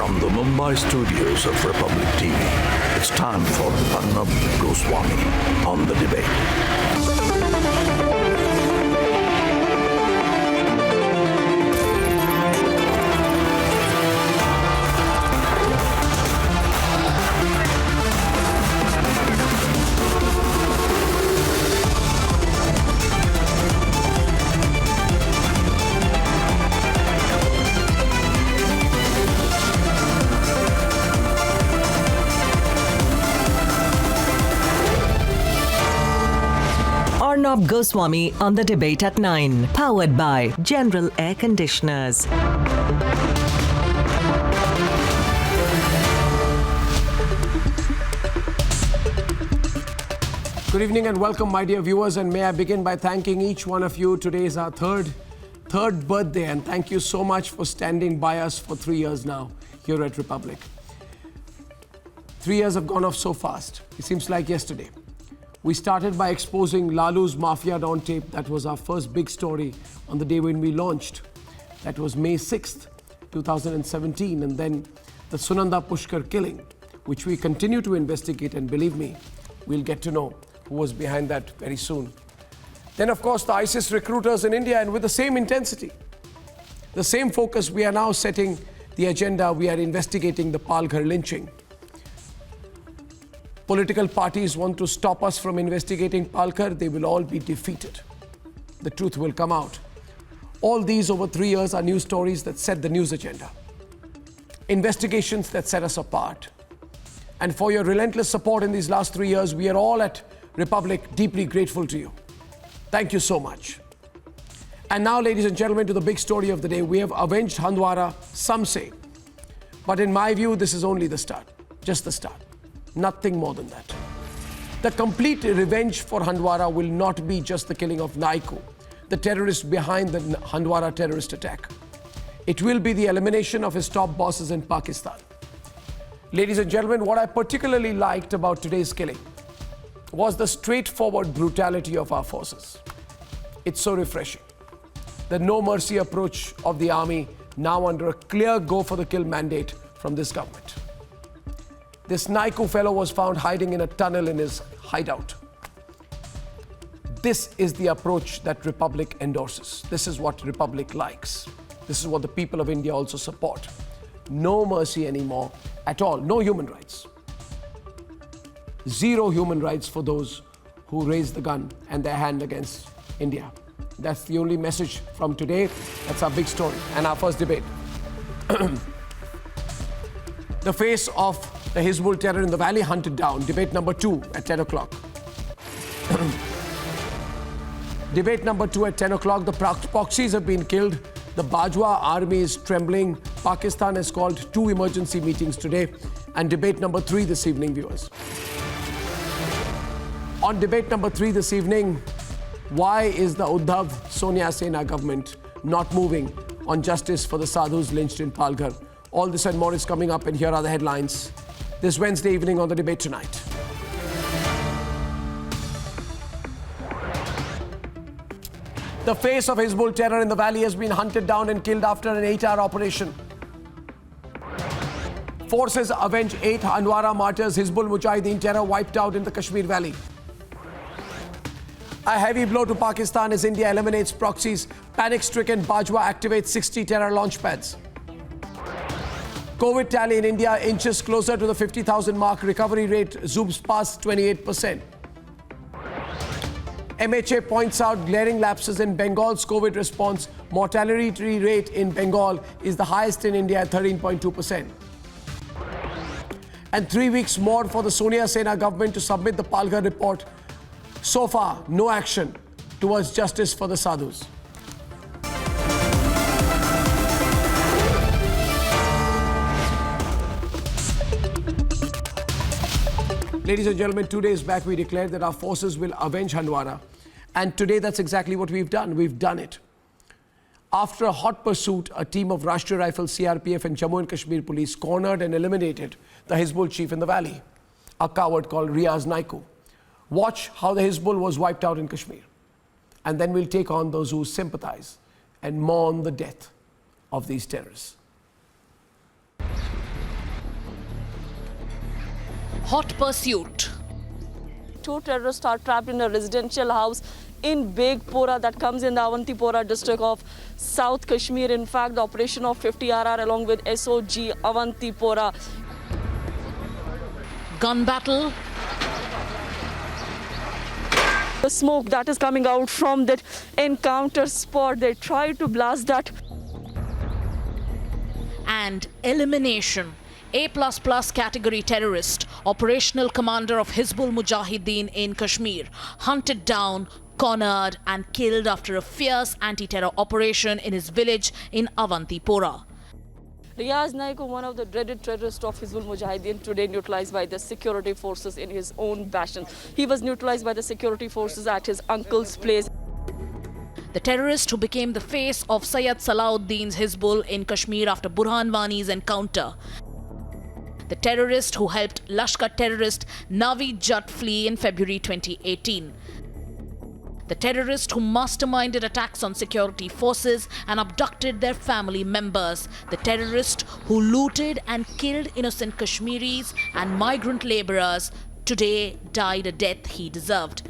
From the Mumbai studios of Republic TV, it's time for Arnab Goswami on The Debate. Arnab Goswami on The Debate at 9. Powered by General Air Conditioners. Good evening and welcome, my dear viewers, and may I begin by thanking each one of you. Today is our third birthday, and thank you so much for standing by us for 3 years now here at Republic. 3 years have gone off so fast. It seems like yesterday. We started by exposing Lalu's Mafia Don tape. That was our first big story on the day when we launched. That was May 6th, 2017. And then the Sunanda Pushkar killing, which we continue to investigate. And believe me, we'll get to know who was behind that very soon. Then, of course, the ISIS recruiters in India, and with the same intensity, the same focus, we are now setting the agenda. We are investigating the Palghar lynching. Political parties want to stop us from investigating Palghar. They will all be defeated. The truth will come out. All these over 3 years are news stories that set the news agenda. Investigations that set us apart. And for your relentless support in these last 3 years, we are all at Republic deeply grateful to you. Thank you so much. And now, ladies and gentlemen, to the big story of the day. We have avenged Handwara, some say. But in my view, this is only the start. Just the start. Nothing more than that. The complete revenge for Handwara will not be just the killing of Naiku, the terrorist behind the Handwara terrorist attack. It will be the elimination of his top bosses in Pakistan. Ladies and gentlemen, what I particularly liked about today's killing was the straightforward brutality of our forces. It's so refreshing. The no mercy approach of the army, now under a clear go for the kill mandate from this government. This Naiku fellow was found hiding in a tunnel in his hideout. This is the approach that Republic endorses. This is what Republic likes. This is what the people of India also support. No mercy anymore at all. No human rights. Zero human rights for those who raise the gun and their hand against India. That's the only message from today. That's our big story and our first debate. The face of the Hizbul terror in the valley hunted down. Debate number 2 at 10 o'clock. Debate number 2 at 10 o'clock. The proxies have been killed. The Bajwa army is trembling. Pakistan has called 2 emergency meetings today. And debate number 3 this evening, viewers. On debate number 3 this evening, why is the Uddhav Sonia Sena government not moving on justice for the sadhus lynched in Palghar? All this and more is coming up, and here are the headlines this Wednesday evening on The Debate Tonight. The face of Hizbul terror in the valley has been hunted down and killed after an 8-hour operation. Forces avenge 8 Handwara martyrs. Hizbul Mujahideen terror wiped out in the Kashmir valley. A heavy blow to Pakistan as India eliminates proxies. Panic-stricken Bajwa activates 60 terror launch pads. COVID tally in India inches closer to the 50,000 mark. Recovery rate zooms past 28%. MHA points out glaring lapses in Bengal's COVID response. Mortality rate in Bengal is the highest in India at 13.2%. And 3 weeks more for the Sonia Sena government to submit the Palghar report. So far, no action towards justice for the sadhus. Ladies and gentlemen, 2 days back we declared that our forces will avenge Handwara. And today that's exactly what we've done. We've done it. After a hot pursuit, a team of Rashtriya Rifles, CRPF and Jammu and Kashmir police cornered and eliminated the Hizbul chief in the valley, a coward called Riaz Naiku. Watch how the Hizbul was wiped out in Kashmir. And then we'll take on those who sympathize and mourn the death of these terrorists. hot pursuit. Two terrorists are trapped in a residential house in Begpura that comes in the Avantipora district of South Kashmir. In fact, the operation of 50RR along with SOG Avantipora. Gun battle. The smoke that is coming out from that encounter spot, they tried to blast that. And elimination. A++ category terrorist, operational commander of Hizbul Mujahideen in Kashmir, hunted down, cornered and killed after a fierce anti-terror operation in his village in Avantipora. Riaz Naik, one of the dreaded terrorists of Hizbul Mujahideen, today neutralized by the security forces in his own fashion. He was neutralized by the security forces at his uncle's place. The terrorist who became the face of Sayyid Salahuddin's Hizbul in Kashmir after Burhan Wani's encounter. The terrorist who helped Lashkar terrorist Naveed Jatt flee in February 2018. The terrorist who masterminded attacks on security forces and abducted their family members. The terrorist who looted and killed innocent Kashmiris and migrant laborers today died a death he deserved.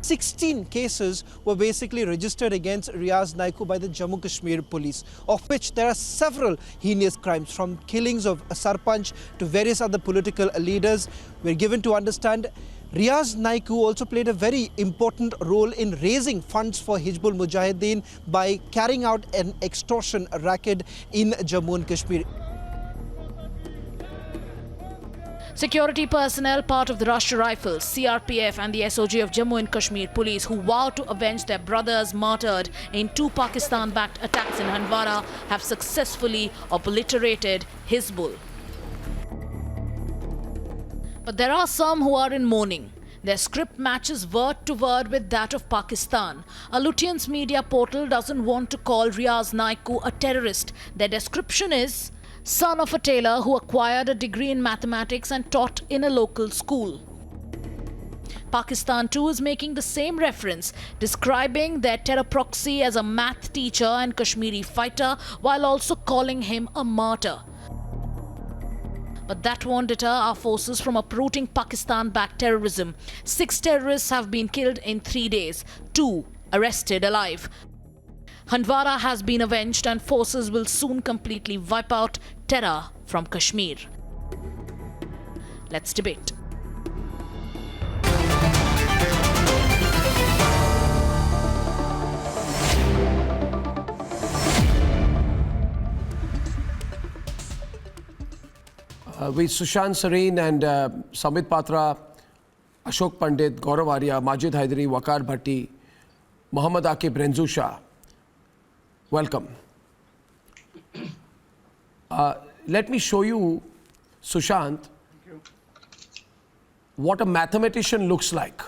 16 cases were basically registered against Riaz Naiku by the Jammu Kashmir police, of which there are several heinous crimes, from killings of a sarpanch to various other political leaders. We're given to understand Riaz Naiku also played a very important role in raising funds for Hizbul Mujahideen by carrying out an extortion racket in Jammu and Kashmir. Security personnel, part of the Rashtriya Rifles, CRPF and the SOG of Jammu and Kashmir police, who vowed to avenge their brothers martyred in 2 Pakistan-backed attacks in Handwara, have successfully obliterated Hizbul. But there are some who are in mourning. Their script matches word to word with that of Pakistan. A Lutyens media portal doesn't want to call Riaz Naiku a terrorist. Their description is son of a tailor who acquired a degree in mathematics and taught in a local school. Pakistan too is making the same reference, describing their terror proxy as a math teacher and Kashmiri fighter, while also calling him a martyr. But that won't deter our forces from uprooting Pakistan-backed terrorism. 6 terrorists have been killed in 3 days, 2 arrested alive. Handwara has been avenged and forces will soon completely wipe out terror from Kashmir. Let's debate. With Sushant Sareen and Samit Patra, Ashok Pandit, Gaurav Arya, Majid Haidari, Waqar Bhatti, Muhammad Aqib Renzu Shah. Welcome. Let me show you, Sushant, what a mathematician looks like.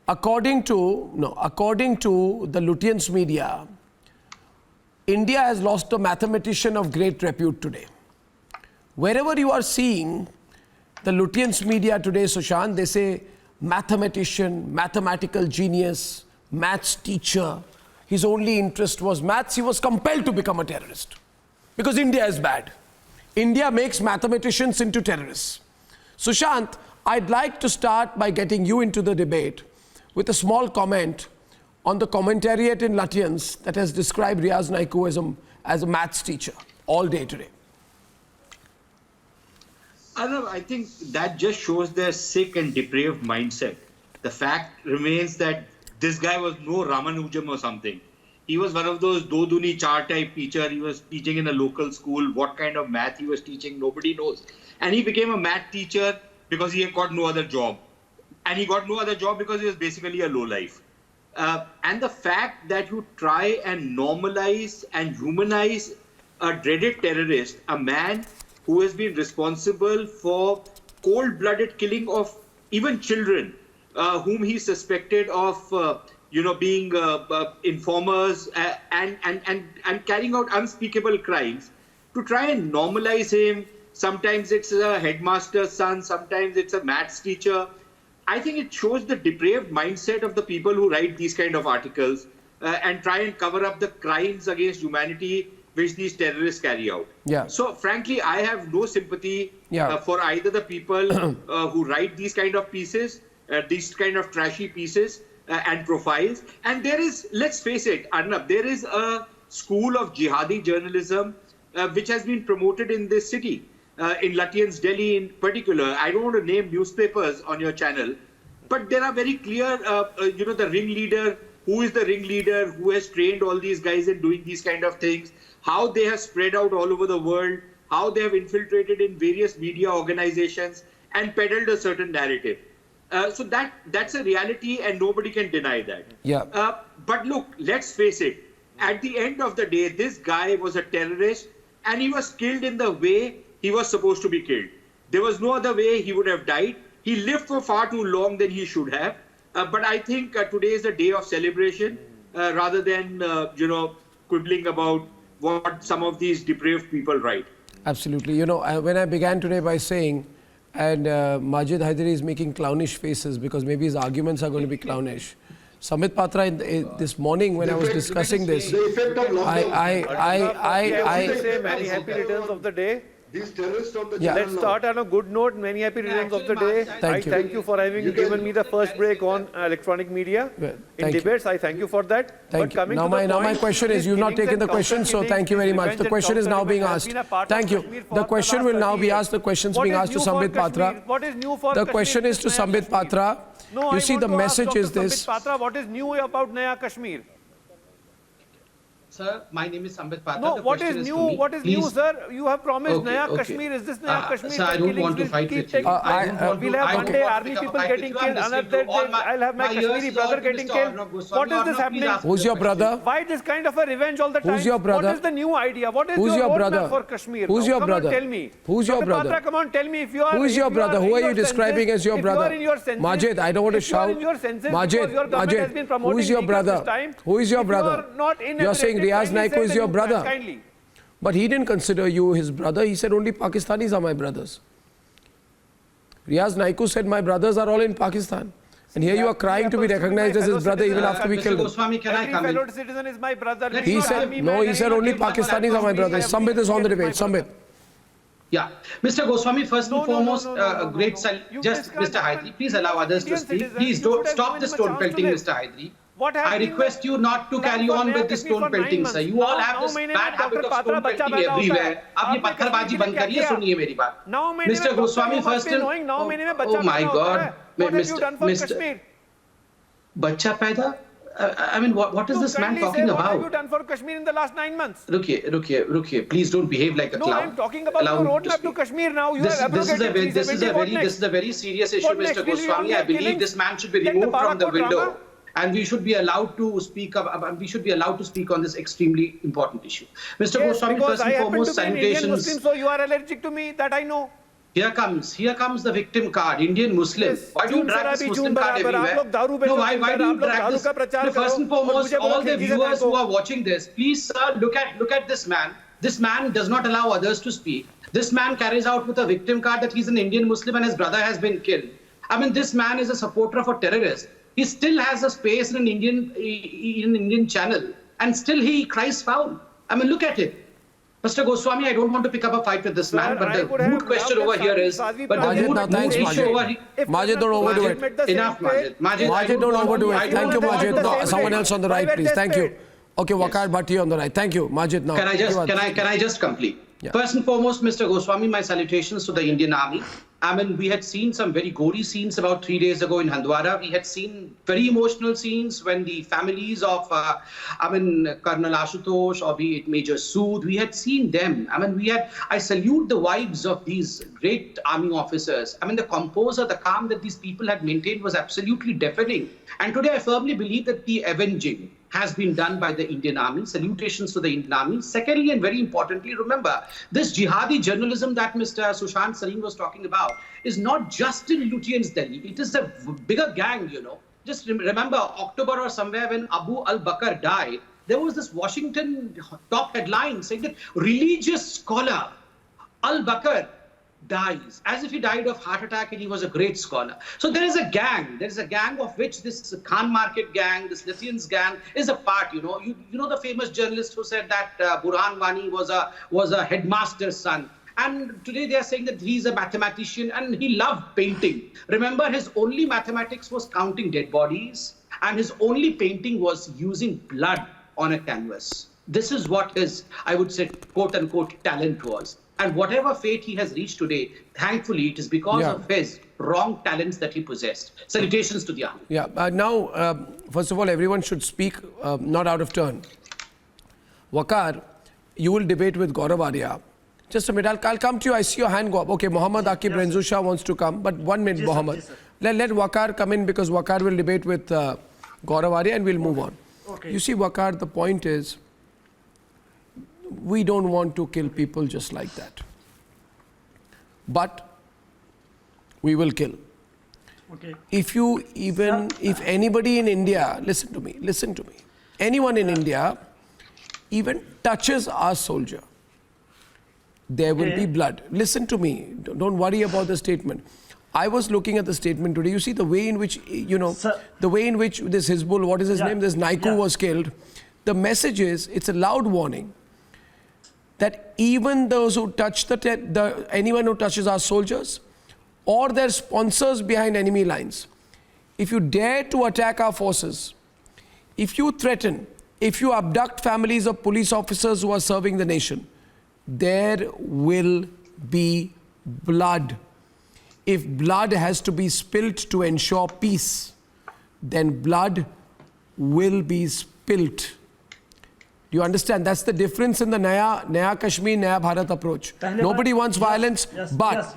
According to the Lutyens media, India has lost a mathematician of great repute today. Wherever you are seeing the Lutyens media today, Sushant, they say mathematician, mathematical genius, maths teacher. His only interest was maths. He was compelled to become a terrorist because India is bad. India makes mathematicians into terrorists. Sushant, I'd like to start by getting you into the debate with a small comment on the commentariat in Lutyens that has described Riaz Naiku as a maths teacher all day today. I think that just shows their sick and depraved mindset. The fact remains that this guy was no Ramanujam or something. He was one of those Doduni Char type teacher. He was teaching in a local school. What kind of math he was teaching, nobody knows. And he became a math teacher because he had got no other job. And he got no other job because he was basically a lowlife. And the fact that you try and normalize and humanize a dreaded terrorist, a man who has been responsible for cold-blooded killing of even children, whom he suspected of, being informers and carrying out unspeakable crimes, to try and normalize him. Sometimes it's a headmaster's son, sometimes it's a maths teacher. I think it shows the depraved mindset of the people who write these kind of articles and try and cover up the crimes against humanity which these terrorists carry out. Yeah. So frankly, I have no sympathy Yeah. for either the people who write these kind of pieces, these kind of trashy pieces and profiles. And there is, let's face it, Arnab, there is a school of jihadi journalism which has been promoted in this city, in Lutyens, Delhi in particular. I don't want to name newspapers on your channel, but there are very clear, the ringleader, who is the ringleader, who has trained all these guys in doing these kind of things, how they have spread out all over the world, how they have infiltrated in various media organizations and peddled a certain narrative. So that's a reality and nobody can deny that. Yeah. But look, let's face it. At the end of the day, this guy was a terrorist and he was killed in the way he was supposed to be killed. There was no other way he would have died. He lived for far too long than he should have. But I think today is a day of celebration rather than, quibbling about what some of these depraved people write. Absolutely. When I began today by saying, and Majid Hydari is making clownish faces because maybe his arguments are going to be clownish. Sambit Patra, this morning when I was discussing this, I say many happy returns of the day. These terrorists on the Let's start on a good note. Many happy returns of the day. Thank you for having given me the first break on electronic media. In debates, I thank you for that. Thank you. Now my question is, you've not taken the question, so thank you very much. The question is now being asked. Thank you. The question will now be asked. The question's being asked to Sambit Patra. What is new for The question is to Sambit Patra. You see, the message is this. Sambit Patra, what is new about Naya Kashmir? Sir, my name is Sambit Patra. No, what is new? What is new, Please. sir? You have promised Okay, Naya okay. Kashmir. Is this Naya Kashmir? Sir, I don't want to fight with you. We'll have one day army people getting killed. Another day I'll have my Kashmiri brother getting killed. What is this happening? Who's your brother? Why this kind of a revenge all the time? Who's your brother? What is the new idea? What is Who's your roadmap brother? for Kashmir? Who's now? your Come brother? On, tell me. Who's your Dr. brother? Patra, come on, tell me if you are. Who's your brother? Who are you describing as your brother? Majid, I don't want to shout. Majid, who's your brother? Who is your brother? You're saying Riaz Naiko is your brother. But he didn't consider you his brother. He said only Pakistanis are my brothers. Riaz Naiko said my brothers are all in Pakistan. And here you are crying to be recognized as his brother even after we killed him. Goswami, can I come Every in? fellow citizen is my brother. He said, no, he said only Pakistanis are my brothers. Sambit is on the debate. Sambit. Yeah. Mr. Goswami, first and foremost, no. great You just can't- Mr. Hydari, please allow others to Indian speak. citizens, Please you don't would have stop given this them a stone chance to pelting, live. Mr. Hydari. What has I been request the you not to plan carry for on Naya with this Kashmir for stone 9 pelting, sir. months? You all have now this महीने bad में habit Dr. of Patra stone बच्चा pelting पैदा होता everywhere. है। आप ये आपने पत्थरबाजी कश्मीर बंद में क्या करिए, किया? सुनिए मेरी बात. 9 महीने में Mr. Dr. Goswami, Mohammed first bin and... knowing 9 महीने में बच्चा Oh my पैदा होता God. है. What have you done for Kashmir? बच्चा पैदा? I mean, what is this man talking What have you about? done for Kashmir in the last 9 months? रुकिए. Please don't behave like a No, clown. I'm talking about Allow the me to roadmap to speak. Kashmir now. You This have is a abrogated 370. this is a very serious issue, What next? Mr. Will you Goswami. on I believe killings? this man should be Like the removed from the Balakot window, drama? and we should be allowed to speak. We should be allowed to speak on this extremely important issue, Mr. Yes, Goswami. because First I and happen foremost, to be an Indian salutations. Muslim, so you are allergic to me. That I know. Here comes the victim card, Indian Muslim. Yes. Why do you June drag this Sarabi, Muslim June card बराबर, everywhere? आप लोग दारू बेचो, No, why do you आप लोग drag दारू this? का प्रचार No, first करो, and foremost, और मुझे बोलो all the खिड़की से viewers देखो। who are watching this, please, sir, look at this man. This man does not allow others to speak. This man carries out with a victim card that he's an Indian Muslim and his brother has been killed. I mean, this man is a supporter of a terrorist. He still has a space in an Indian channel, and still he cries foul. I mean, look at it. Mr. Goswami, I don't want to pick up a fight with this man, but the mood question over here is... Majid, now thanks, Majid. Majid, don't overdo it. Enough, Majid. Majid, don't overdo it. Thank you, Majid. No, someone else on the right, please. Thank you. Okay, Waqar Bhatti on the right. Thank you, Majid. Now, Can I just complete? Yeah. First and foremost, Mr. Goswami, my salutations to the Indian Army. I mean, we had seen some very gory scenes about 3 days ago in Handwara. We had seen very emotional scenes when the families of, Colonel Ashutosh or be it Major Sood, we had seen them. I salute the wives of these great army officers. I mean, the composure, the calm that these people had maintained was absolutely deafening. And today I firmly believe that the avenging has been done by the Indian Army. Salutations to the Indian Army. Secondly, and very importantly, remember, this jihadi journalism that Mr. Sushant Sareen was talking about is not just in Lutyens, Delhi. It is a bigger gang, you know. Just remember October or somewhere when Abu al-Bakr died, there was this Washington top headline saying that religious scholar al-Bakr dies as if he died of heart attack and he was a great scholar. So there is a gang. There is a gang of which this Khan Market gang, this Lutyens gang is a part. You know the famous journalist who said that Burhan Wani was a headmaster's son. And today they are saying that he's a mathematician and he loved painting. Remember, his only mathematics was counting dead bodies, and his only painting was using blood on a canvas. This is what his, I would say, quote-unquote, talent was. And whatever fate he has reached today, thankfully, it is because of his wrong talents that he possessed. Salutations to the army. Yeah. Now, first of all, everyone should speak not out of turn. Waqar, you will debate with Gaurav Arya. Just a minute. I'll come to you. I see your hand go up. Okay, Mohammad Aqib Renzu Shah wants to come. But 1 minute, Mohammad. Let Waqar come in because Waqar will debate with Gaurav Arya and we'll move on. Okay. You see, Waqar, the point is, we don't want to kill people just like that. But we will kill. Okay. If anybody in India, listen to me, anyone in India even touches our soldier, there will be blood. Listen to me, don't worry about the statement. I was looking at the statement today. You see the way in which, the way in which this Hizbul, what is his name, this Naiku was killed. The message is, it's a loud warning that even those who touch anyone who touches our soldiers or their sponsors behind enemy lines, if you dare to attack our forces, if you threaten, if you abduct families of police officers who are serving the nation, there will be blood. If blood has to be spilt to ensure peace, then blood will be spilt. Do you understand? That's the difference in the Naya Kashmir, Naya Bharat approach. Nobody wants violence, but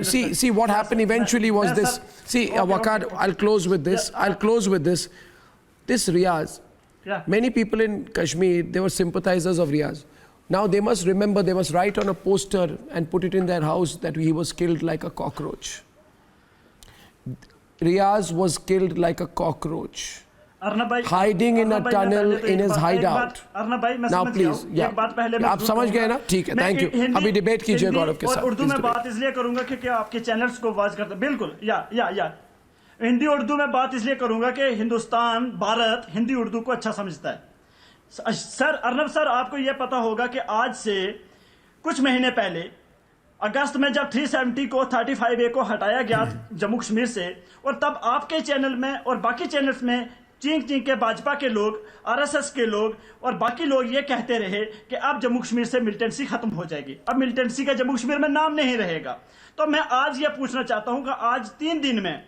see what happened eventually was this. See, Waqar, I'll close with this. This Riaz, many people in Kashmir, they were sympathizers of Riaz. Now they must remember, they must write on a poster and put it in their house that he was killed like a cockroach. Riaz was killed like a cockroach, hiding in a tunnel in his hideout. Now please, आप समझ गए ना? ठीक है, thank you. अभी debate कीजिए गौरव के साथ. उर्दू में बात इसलिए करूंगा कि आपके चैनल्स को आवाज करते बिल्कुल या हिंदी उर्दू में बात इसलिए करूंगा कि हिंदुस्तान भारत हिंदी उर्दू को अच्छा समझता है. सर अर्नब सर, आपको यह पता होगा कि आज से कुछ महीने पहले अगस्त में जब 370 को 35A को हटाया गया जम्मू कश्मीर से, और तब आपके चैनल में और बाकी चैनल्स में चींक के भाजपा के लोग, आरएसएस के लोग और बाकी लोग ये कहते रहे कि अब जम्मू कश्मीर से मिलिटेंसी खत्म हो जाएगी, अब मिलिटेंसी का जम्मू कश्मीर में नाम नहीं रहेगा. तो मैं आज ये पूछना चाहता हूं कि आज 3 दिन में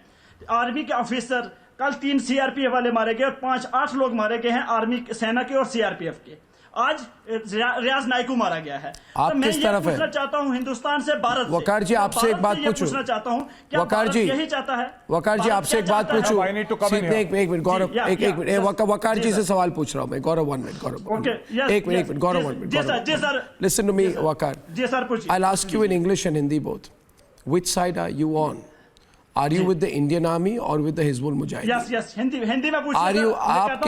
आर्मी के ऑफिसर, कल 3 सीआरपीएफ वाले मारे गए और 5-8 लोग मारे गए हैं आर्मी सेना के और सीआरपीएफ के. आज रियाज नाइकू मारा गया है. आप किस तरफ है? पूछना चाहता हूं हिंदुस्तान से, भारत से. वकार जी, आपसे एक बात पूछूं. पूछना चाहता हूं क्या वकार जी यही चाहता है? वकार जी, आपसे एक बात पूछूं. एक मिनट गौरव, एक मिनट वकार जी से सवाल पूछ रहा हूं मैं. गौरव 1 मिनट. गौरव एक मिनट. गौरव 1 मिनट. जी sir. Listen to me, Waqar. जी सर, पूछिए. I'll ask you in English and Hindi both. Which side are you on? Are you with the Indian Army or with the Hizbul Mujahideen? Yes. Hindi में पूछिए.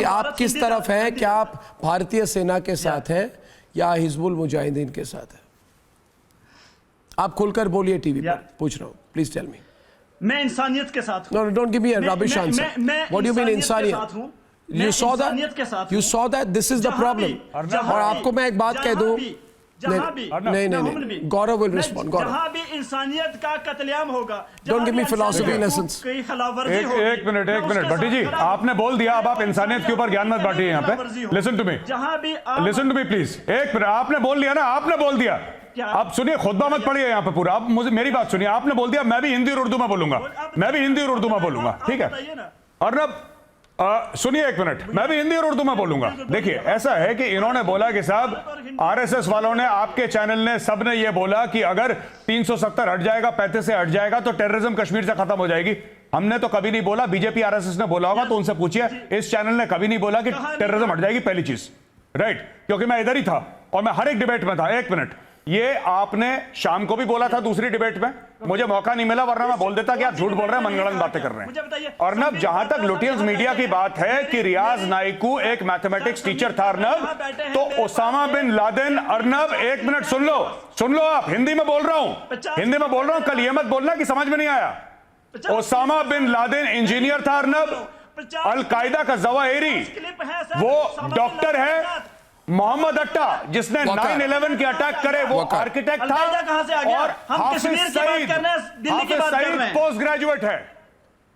आप किस तरफ हैं? क्या आप भारतीय सेना के साथ हैं या हिजबुल मुजाहिदीन के साथ हैं? आप खुलकर बोलिए टीवी पर. पूछ रहा हूँ. Please tell me. मैं इंसानियत के साथ हूँ. No, don't give me a rubbish answer. What do you mean इंसानियत? You saw that this is the problem. और आपको मैं एक बात कह दूँ. नहीं. गौरव will respond. गौरव. जहाँ भी इंसानियत का कत्लेआम होगा. Don't give me philosophy lessons. एक मिनट भट्टी जी, आपने बोल दिया, अब आप इंसानियत के ऊपर ज्ञान मत बांटिए यहाँ पे. Listen to me. Listen to me please. एक मिनट, आपने बोल दिया ना, आपने बोल दिया. आप सुनिए, खुतबा मत पढ़िए यहाँ पे पूरा. आप मुझे मेरी बात सुनिए. आपने बोल दिया मैं भी हिंदी और उर्दू में बोलूंगा. ठीक है. अर्नब सुनिए एक मिनट, मैं भी हिंदी और उर्दू में बोलूंगा. देखिए, ऐसा है कि इन्होंने बोला कि साहब आरएसएस वालों ने, आपके चैनल ने, सबने ये बोला कि अगर 370 हट जाएगा, 35 से हट जाएगा तो टेररिज्म कश्मीर से खत्म हो जाएगी. हमने तो कभी नहीं बोला. बीजेपी आरएसएस ने बोला होगा तो उनसे पूछिए. इस चैनल ने कभी नहीं बोला कि टेररिज्म हट जाएगी. पहली चीज, राइट, क्योंकि मैं इधर ही था और मैं हर एक डिबेट में था. एक मिनट, ये आपने शाम को भी बोला था दूसरी डिबेट में, मुझे मौका नहीं मिला, वरना मैं बोल देता कि आप झूठ बोल रहे हैं, मनगढ़ंत बातें कर रहे हैं। अर्नब, जहां तक लुटियंस मीडिया की बात है कि रियाज नाइकू एक मैथमेटिक्स टीचर था अर्नब, तो ओसामा बिन लादेन, अर्नब एक मिनट सुन लो आप, हिंदी में बोल रहा हूं, कल ये मत बोलना कि समझ में नहीं आया। ओसामा बिन लादेन इंजीनियर था अर्नब, अल-कायदा का जवाहिरी, वो डॉक्टर है। मोहम्मद अट्टा जिसने 9/11 के अटैक करे वो आर्किटेक्ट था, और हाफिज सईद पोस्ट ग्रेजुएट है।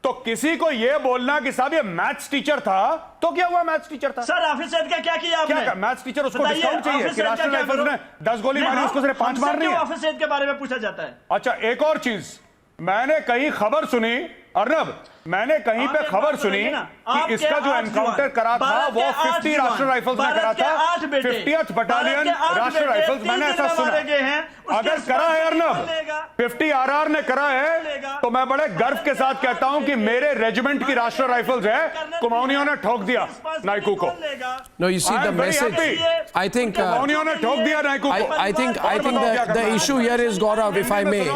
तो किसी को यह बोलना कि साहब ये मैथ्स टीचर था, तो क्या हुआ मैथ्स टीचर था? सर हाफिज सईद का क्या किया आपने? क्या मैथ्स टीचर, उसको डिस्काउंट चाहिए कि राष्ट्रीय राइफल्स ने 10 गोली मारी, उसको सिर्फ 5 मारनी है? हाफिज सईद के बारे में पूछा जाता है। अच्छा, एक और चीज, मैंने कहीं खबर सुनी अर्नब, मैंने कहीं पे खबर सुनी कि इसका जो एनकाउंटर करा था वो 50 राष्ट्रीय राइफल्स में करा था, 50th बटालियन राष्ट्रीय राइफल्स, मैंने ऐसा सुना। अगर करा है अर्नब, 50 RR ने करा है, तो मैं बड़े गर्व के साथ कहता हूं कि मेरे रेजिमेंट की राष्ट्रीय राइफल्स है, कुमाऊनियों ने ठोक दिया नाइकू को। No, you see the message. I think कुमाऊनियों ने ठोक दिया नाइकू को। I think the issue here is, Gaurav, if I may,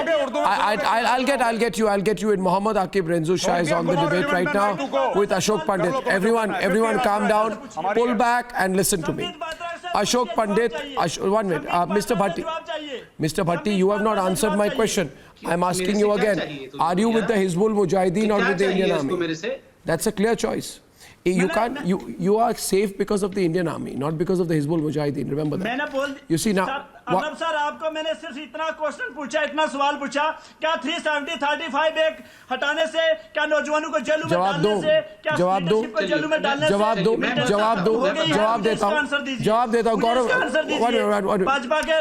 I'll get you in. Mohammad Aqib Renzu Shah is on the debate right now with Ashok Pandit. Everyone calm down, pull back and listen to me. Ashok Pandit, 1 minute. Mr. Bhatti, you have not answered my question. I'm asking you again. Are you with the Hizbul Mujahideen or with the Indian Army? That's a clear choice. You are safe because of the Indian Army, not because of the Hizbul Mujahideen. Remember that. You see now. Arnab sir, आपको मैंने सिर्फ इतना question पूछा, इतना सवाल पूछा, क्या 370, 35 एक हटाने से, क्या नौजवानों को जेलों में डालने से, क्या लीडरशिप को जेलों में डालने से? जवाब देता हूं गौरव,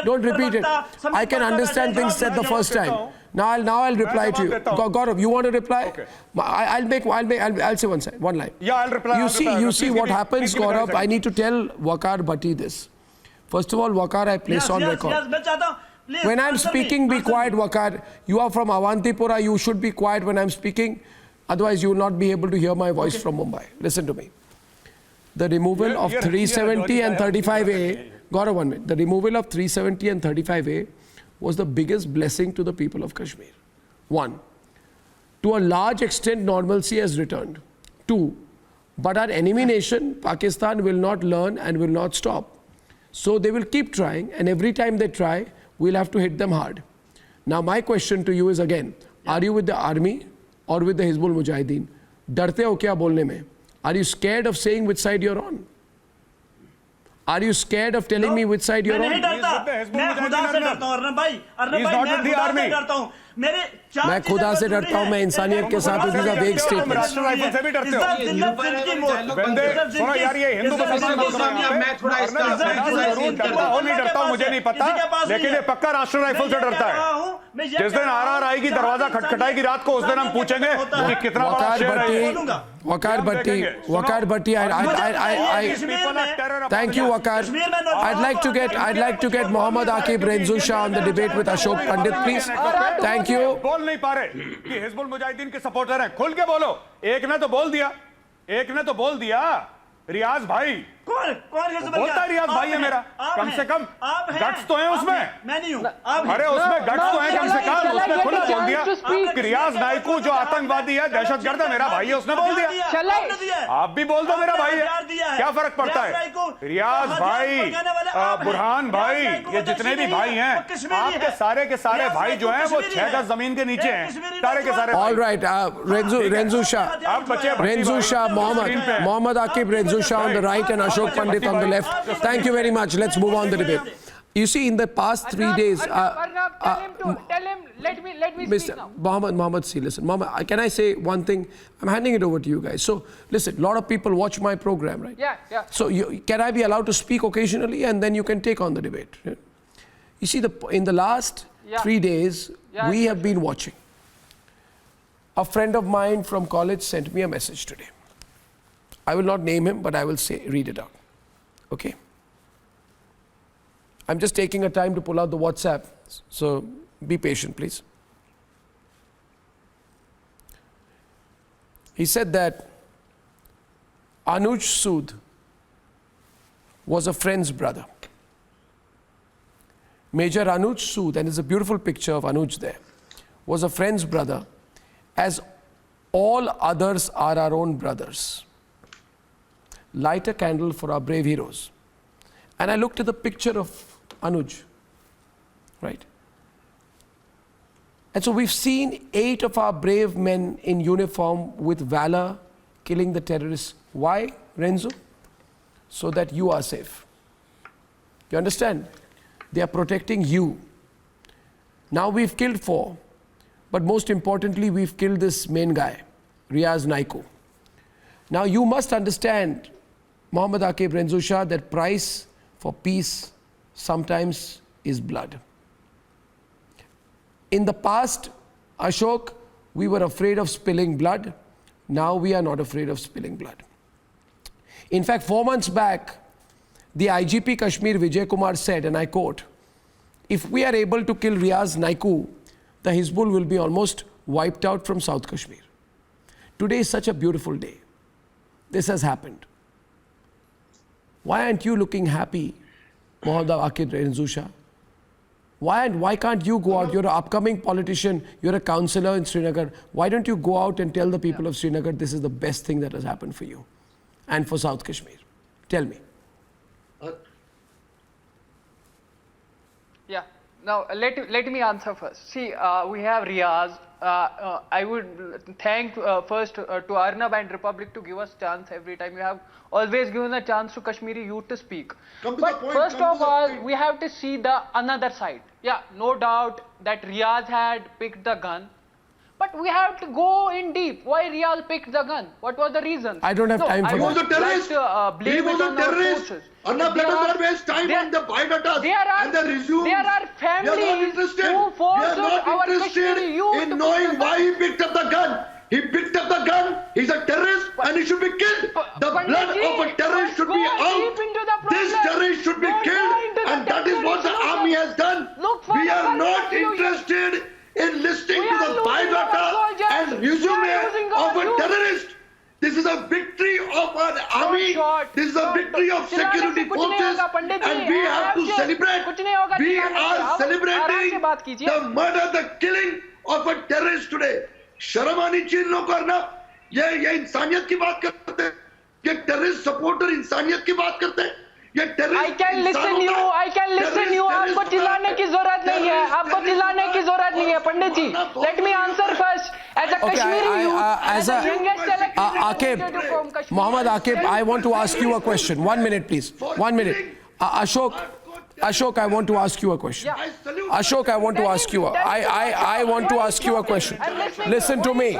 don't repeat it. I can understand things said the first time. Now I'll reply to you. Gaurav, you want to reply? Okay. I'll say one line. Yeah, I'll reply. You see what happens, Gaurav. I need to tell Waqar Bhatti this. First of all, Waqar, I place on record. When I'm speaking, be quiet, Waqar. You are from Awantipora. You should be quiet when I'm speaking. Otherwise, you will not be able to hear my voice from Mumbai. Listen to me. The removal of 370 and 35A, Gaurav, 1 minute. The removal of 370 and 35A was the biggest blessing to the people of Kashmir. 1. To a large extent, normalcy has returned. 2. But our enemy nation, Pakistan, will not learn and will not stop. So they will keep trying, and every time they try, we'll have to hit them hard. Now my question to you is again, are you with the army or with the Hizbul Mujahideen? डरते हो क्या बोलने में? Are you scared of saying which side you're on? Are you scared of telling me which side you're on? मैं नहीं डरता, मैं खुदा से डरता हूं अर्नब भाई, मैं खुदा से डरता हूं। मैं खुदा से डरता हूं, मैं इंसानियत के साथ हूं। एक स्टेटमेंट। राष्ट्रीय राइफल से भी डरते हो? सुनो यार, ये हिंदू मुसलमान नहीं डरता हूं, मुझे नहीं पता, लेकिन ये पक्का राष्ट्रीय राइफल से डरता है। जिस दिन RR आएगी, दरवाजा खटखटाएगी रात को, उस दिन हम पूछेंगे कि कितना बड़ा शेर है। Waqar Bhatti, thank you, Waqar. I'd like to get Mohammad Aqib Renzu Shah on the debate with Ashok Pandit, please. Thank you. बोल नहीं पा रहे कि हिजबुल मुजाहिदीन के सपोर्टर हैं, खुल के बोलो। एक ने तो बोल दिया रियाज भाई। कौन बोलता है रियाज भाई है मेरा, कम से कम गट्स तो है उसमें। मैं नहीं हूं। अरे उसमें गट्स तो है कम से कम, उसने खुद बोल दिया कि रियाज नाइकू जो आतंकवादी है, दहशतगर्द है, मेरा भाई है, उसने बोल दिया। आप भी बोल दो मेरा भाई है, क्या फर्क पड़ता है? रियाज भाई, बुरहान भाई, ये जितने भी भाई हैं, आपके सारे के सारे भाई जो हैं वो 6 गज जमीन के नीचे हैं, सारे के सारे। All right, Renzu Shah, Mohammad Aqib Renzu Shah on the right and Ashok Pandit on the left. Thank you very much. Let's move on the debate. You see, in the past 3 days, tell him, let me Mr. speak now. Mohammed, see, listen. Mohammed, can I say one thing? I'm handing it over to you guys. So, listen, a lot of people watch my program, right? Yeah. So, can I be allowed to speak occasionally, and then you can take on the debate? Yeah? You see, in the last 3 days, we have been watching. A friend of mine from college sent me a message today. I will not name him, but I will read it out. Okay? I'm just taking a time to pull out the WhatsApp, so be patient, please. He said that Anuj Sood was a friend's brother. Major Anuj Sood, and there's a beautiful picture of Anuj there, was a friend's brother, as all others are our own brothers. Light a candle for our brave heroes. And I looked at the picture of Anuj, right? And so we've seen 8 of our brave men in uniform with valor killing the terrorists. Why, Renzo? So that you are safe. You understand? They are protecting you. Now we've killed 4, but most importantly, we've killed this main guy, Riaz Naiku. Now you must understand, Mohammad Aqib Renzo Shah, that price for peace sometimes is blood. In the past, Ashok, we were afraid of spilling blood. Now we are not afraid of spilling blood. In fact, 4 months back, the IGP Kashmir Vijay Kumar said, and I quote, if we are able to kill Riaz Naiku, the Hizbul will be almost wiped out from South Kashmir. Today is such a beautiful day. This has happened. Why aren't you looking happy, Mohammad Aqib Renzo Shah? Why can't you go out? You're an upcoming politician. You're a councillor in Srinagar. Why don't you go out and tell the people of Srinagar this is the best thing that has happened for you and for South Kashmir? Tell me. Yeah. Now let me answer first. See, we have Riaz. I would thank first to Arnab and Republic to give us chance every time. You have always given a chance to Kashmiri youth to speak. But first of all, we have to see the another side. Yeah, no doubt that Riaz had picked the gun. But we have to go in deep. Why Riaz picked the gun? What was the reason? I don't have time for that. He was a terrorist. He was a terrorist. Arnab, let us not waste time on the biodatas and the resumes. There are families who forced our Kashmiri youth in knowing why he picked up the gun. He picked up the gun. He's a terrorist and he should be killed. The blood of a terrorist should be out. This terrorist should be killed, and that is what the army has done. We are not interested in listening to the biodata and resume of a terrorist. This is a victory of our army. This is a victory of security forces, and we have to celebrate. We are celebrating the murder, the killing of a terrorist today. शर्म आनी चाहिए लोगों को अर्नब, ये इंसानियत की बात करते हैं, ये टेररिस्ट सपोर्टर इंसानियत की बात करते हैं, ये terrorist. I can listen you. आपको चिल्लाने की जरूरत नहीं है, आपको चिल्लाने की जरूरत नहीं है, पंडित जी. Let me answer first. As a Kashmiri youth, as a youngest elected representative from Kashmir. Mohammad Aqib, I want to ask you a question. 1 minute, please. 1 minute. Ashok, I want to ask you a question. Ashok, I want to ask you. I want to ask you a question. Listen to me.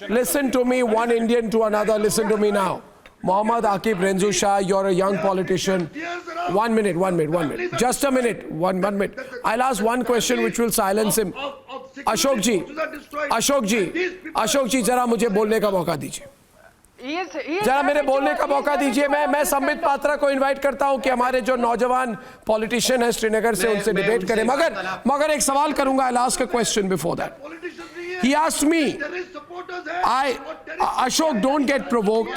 Listen to me, one Indian to another. Listen to me now. Mohammad Aqib Renzo Shah, you're a young politician. 1 minute. Just a minute. One minute. I'll ask one question which will silence him. Ashok ji, जरा मुझे बोलने का मौका दीजिए. जरा मेरे बोलने का मौका दीजिए. मैं संबित पात्रा को इनवाइट करता हूं कि हमारे जो नौजवान पॉलिटिशियन है श्रीनगर से उनसे डिबेट करें. मगर एक सवाल करूंगा. I'll ask a question before that. He asked me. Ashok, don't get provoked.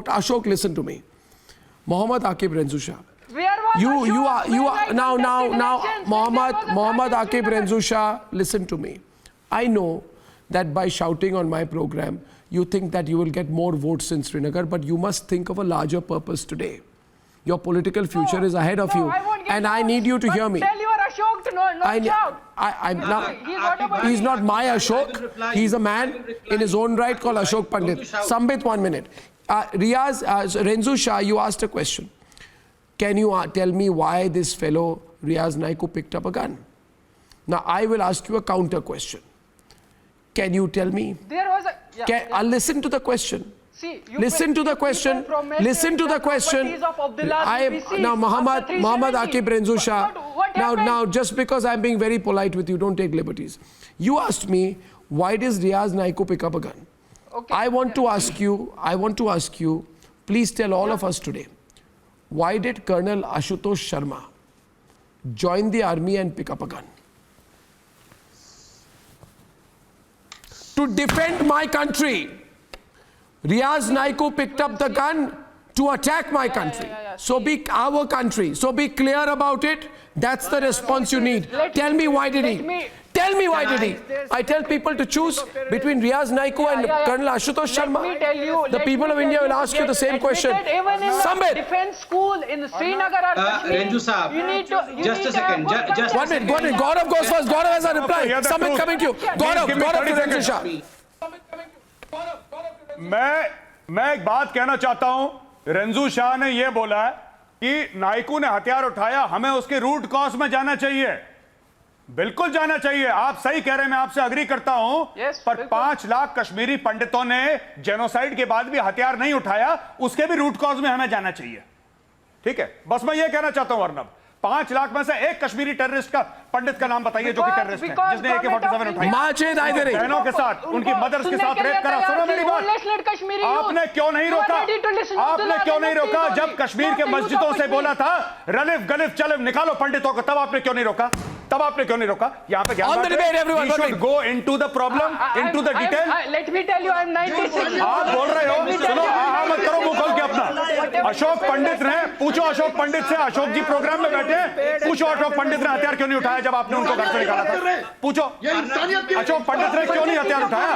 Ashok, listen to me. Mohammad Aqib Renzo Shah. You are now Mohammad Aqib Renzo Shah, listen to me. I know that by shouting on my program you think that you will get more votes in Srinagar, but you must think of a larger purpose today. Your political future is ahead of you, and I need you to hear me. Tell your Ashok to not shout. He's not my Ashok. He's a man in his own right called Ashok Pandit. Sambit, 1 minute. Riaz, Renzo Shah, you asked a question. Can you tell me why this fellow Riaz Naiku picked up a gun? Now I will ask you a counter question. Can you tell me? There was a listen to the question. See, listen to the question. Now Mohammad Aqib Renzo Shah. Now just because I'm being very polite with you, don't take liberties. You asked me, why does Riaz Naiku pick up a gun? Okay. I want to ask you, please tell all of us today, why did Colonel Ashutosh Sharma join the army and pick up a gun? To defend my country. Riaz Naiku picked up the gun to attack my country. So be our country. So be clear about it. That's the response you need. Tell me why did he? Tell me why did he? I tell people to choose between Riaz Naiku and Colonel Ashutosh Sharma. The people of India will ask you the same question. Sambit. Defense school in Srinagar or Kashmir. Renju Saab, just a second. Just 1 minute. Gaurav goes first. Gaurav has a reply. Sambit coming to you. Gaurav to Renju Shah. मैं एक बात कहना चाहता हूं। रंजू शाह ने यह बोला कि नायकू ने हथियार उठाया, हमें उसके रूट कॉज में जाना चाहिए। बिल्कुल जाना चाहिए, आप सही कह रहे हैं, मैं आपसे अग्री करता हूं। पर 5 लाख कश्मीरी पंडितों ने जेनोसाइड के बाद भी हथियार नहीं उठाया, उसके भी रूट कॉज में हमें जाना चाहिए। ठीक है, बस मैं ये कहना चाहता हूं। अर्नब, 5 लाख में से एक कश्मीरी टेररिस्ट का पंडित का नाम बताइए जो कि टेररिस्ट है, जिसने AK-47 उठाई, माजिद हैदरी बहनों के साथ, उनकी मदर्स के साथ रेप करा। सुनो मेरी बात, आपने क्यों नहीं रोका? आपने क्यों नहीं रोका जब कश्मीर के मस्जिदों से बोला था रलिफ गलिफ चलिफ निकालो पंडितों को? तब आपने क्यों नहीं रोका? तब आपने क्यों नहीं रोका? यहाँ पे ज्ञान go into the problem, into the detail. Let me tell you, I am 96। आप बोल रहे हो, सुनो, मत करो मुंह खोल के अपना। अशोक पंडित ने पूछो, अशोक पंडित से, अशोक जी प्रोग्राम में बैठे, पूछो अशोक पंडित ने हथियार क्यों नहीं उठाया जब आपने उनको घर से निकाला था? पूछो अशोक पंडित ने क्यों नहीं हथियार उठाया?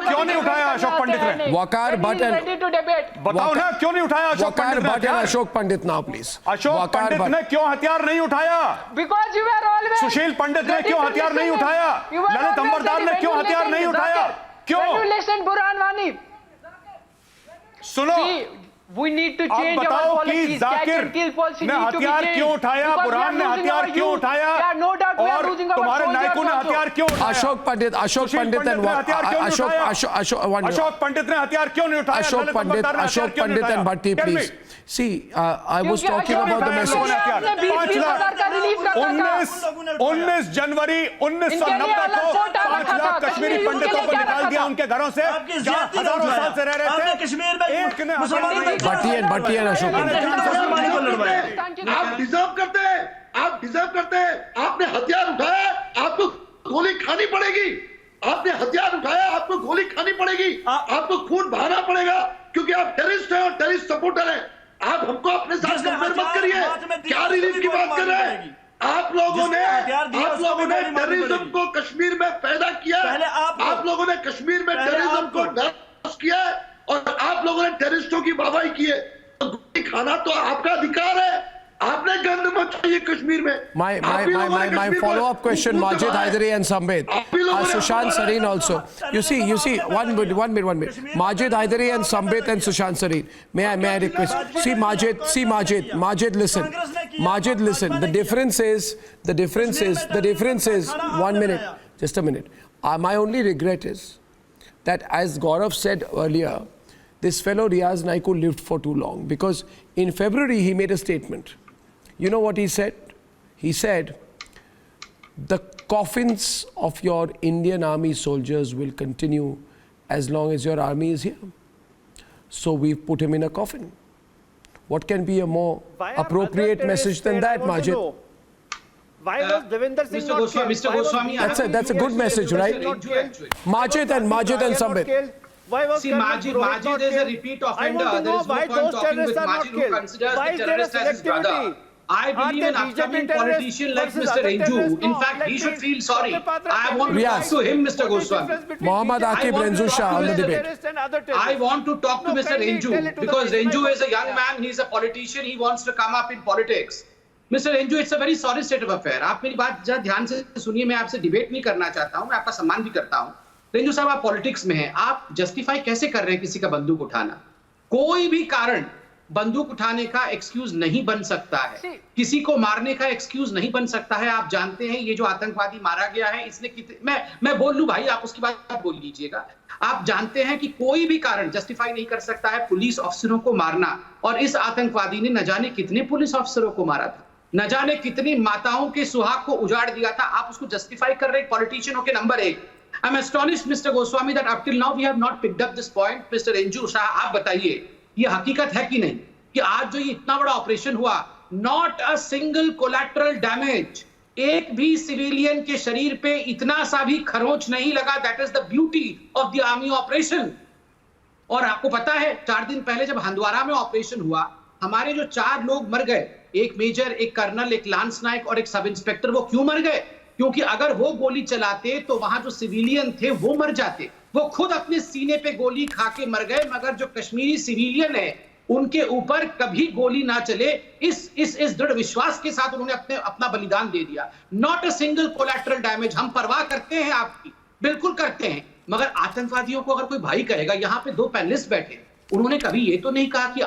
क्यों नहीं उठाया अशोक पंडित ने? वकार भट्ट, बताओ ना क्यों नहीं उठाया अशोक पंडित ने? Ashok Pandit now please. अशोक पंडित ने क्यों हथियार नहीं उठाया? Because you are always. Sushil Pandit ने क्यों हथियार नहीं उठाया? ललित अंबरदार ने क्यों हथियार नहीं उठाया? क्यों? बुरहान वानी, सुनो, we need to change our बताओ कि policies. जाकिर ने हथियार क्यों उठाया? बुरहान ने हथियार क्यों उठाया? और तुम्हारे नायकू ने हथियार क्यों उठाया? अशोक पंडित ने हथियार क्यों नहीं उठाया? Ashok Pandit and Bhatti please. See, I was talking about the message. 19 जनवरी 1990 को 5 लाख कश्मीरी पंडितों को निकाल दिया उनके घरों से, हजारों साल से रह रहे थे। एक ने भट्टी एंड अशोक आप डिजर्व करते हैं, आप डिजर्व करते हैं। आपने हथियार उठाया, आपको गोली खानी पड़ेगी। आपने हथियार उठाया, आपको गोली खानी पड़ेगी, आपको खून बहाना पड़ेगा, क्योंकि आप टेररिस्ट हैं और टेररिस्ट सपोर्टर हैं। आप हमको अपने साथ कंपेयर मत करिए। क्या रिलीफ की बात कर रहे हैं? आप लोगों ने टेररिज्म को कश्मीर में पैदा किया, आप लोगों ने कश्मीर में टेररिज्म को नष्ट किया और आप लोगों ने टेररिस्टों की वाहवाही की है। गोली खाना तो आपका अधिकार है, आपने गंद मचाई कश्मीर में। My follow-up question, Majid Hydari and Sambit, Sushant Sareen also. You see, one minute. Majid Hydari and Sambit and Sushant Sareen. May I request? See Majid, listen. Majid, listen. The difference is, 1 minute, just a minute. My only regret is that, as Gaurav said earlier, this fellow Riaz Naiku lived for too long, because in February he made a statement. You know what he said? He said, the coffins of your Indian army soldiers will continue as long as your army is here. So we've put him in a coffin. What can be a more appropriate message than that, Majid? Why was Devinder Singh not killed? Mr. Goswami, that's a good message, right? Majid and Sambit. See, Majid is a repeat offender. There is no point talking with Majid, who considers the terrorist as his brother. I believe an upcoming politician like Mr. Renju. In fact, he should feel sorry. I want to talk to him, Mr. Goswami. Mohammad Aqib Renju Shah on the debate. I want to talk to Mr. Renju, because Renju is a young man, he's a politician, he wants to come up in politics. Mr. Renju, it's a very sorry state of affair. आप मेरी बात जरा ध्यान से सुनिए, मैं आपसे debate नहीं करना चाहता हूं, मैं आपका सम्मान भी करता हूं। रेंजू साहब, आप पॉलिटिक्स में हैं, आप जस्टिफाई कैसे कर रहे हैं किसी का बंदूक उठाना? कोई भी कारण बंदूक उठाने का एक्सक्यूज नहीं बन सकता है, किसी को मारने का एक्सक्यूज नहीं बन सकता है। आप जानते हैं ये जो आतंकवादी मारा गया है, इसने मैं बोल लूं भाई, आप उसकी बात बोल लीजिएगा। आप जानते हैं कि कोई भी कारण जस्टिफाई नहीं कर सकता है पुलिस ऑफिसरों को मारना, और इस आतंकवादी ने न जाने कितने पुलिस ऑफिसरों को मारा था, न जाने कितनी माताओं के सुहाग को उजाड़ दिया था। आप उसको जस्टिफाई कर रहे हैं पॉलिटिशियन होके। Number 1, I'm astonished, Mr. Goswami, that up till now we have not picked up this point. Mr. Renju Shah, आप बताइए, ये हकीकत है कि नहीं कि आज जो ये इतना बड़ा ऑपरेशन हुआ, not a single collateral damage, एक भी सिविलियन के शरीर पे इतना सा भी खरोंच नहीं लगा। That is the beauty of the army operation. और आपको पता है 4 दिन पहले जब हंदवारा में ऑपरेशन हुआ, हमारे जो 4 लोग मर गए, एक मेजर, एक कर्नल, एक लांस नायक और एक सब इंस्पेक्टर, वो क्यों मर गए? क्योंकि अगर वो गोली चलाते तो वहां जो सिविलियन थे वो मर जाते। वो खुद अपने सीने पे गोली खा के मर गए, मगर जो कश्मीरी सिविलियन है उनके ऊपर कभी गोली ना चले, इस दृढ़ विश्वास के साथ उन्होंने अपना बलिदान दे दिया। Not a single collateral damage. हम परवाह करते हैं आपकी, बिल्कुल करते हैं, मगर आतंकवादियों को अगर कोई भाई कहेगा, यहाँ पे 2 पैनलिस्ट बैठे, उन्होंने कभी ये तो नहीं कहा कि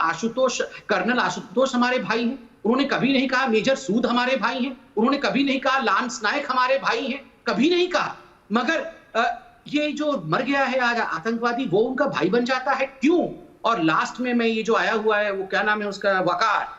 कर्नल आशुतोष हमारे भाई हैं, उन्होंने कभी नहीं कहा मेजर सूद हमारे भाई हैं, उन्होंने कभी नहीं कहा लांस नायक हमारे भाई हैं, कभी नहीं कहा। मगर ये जो मर गया है आज आतंकवादी, वो उनका भाई बन जाता है, क्यों? और लास्ट में मैं ये जो आया हुआ है, वो क्या नाम है उसका, वकार